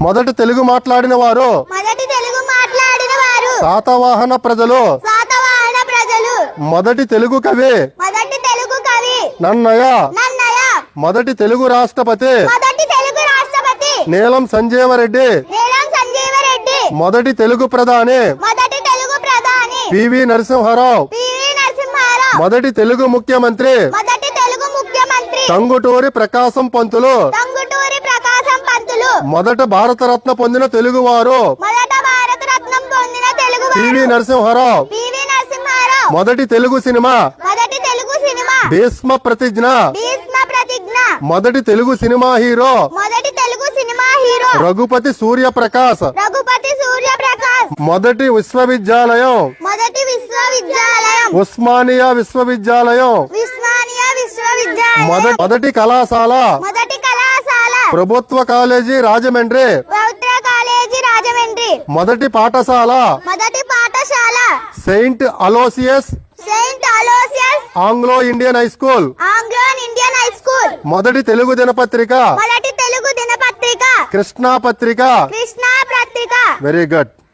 మొదటి తెలుగు మాట్లాడిన వారు శాతవాహన ప్రజలు. మొదటి తెలుగు కవి నన్నయ. మొదటి తెలుగు రాష్ట్రపతి నీలం సంజీవరెడ్డి. మొదటి తెలుగు ప్రధాని పివి నరసింహారావు. మొదటి తెలుగు ముఖ్యమంత్రి టంగుటూరి ప్రకాశం పంతులు. మొదట భారతరత్న పొందిన తెలుగువారు పివి నరసింహారావు. మొదటి తెలుగు సినిమా భీష్మ ప్రతిజ్ఞ. మొదటి తెలుగు సినిమా హీరో రఘుపతి సూర్యప్రకాశ్. మొదటి విశ్వవిద్యాలయం ఉస్మానియా విశ్వవిద్యాలయం. మొదటి కళాశాల ప్రభుత్వ కాలేజీ రాజమండ్రి. మొదటి పాఠశాల Saint Aloysius Anglo Indian high school. మొదటి తెలుగు దినపత్రిక కృష్ణా పత్రిక. Very good.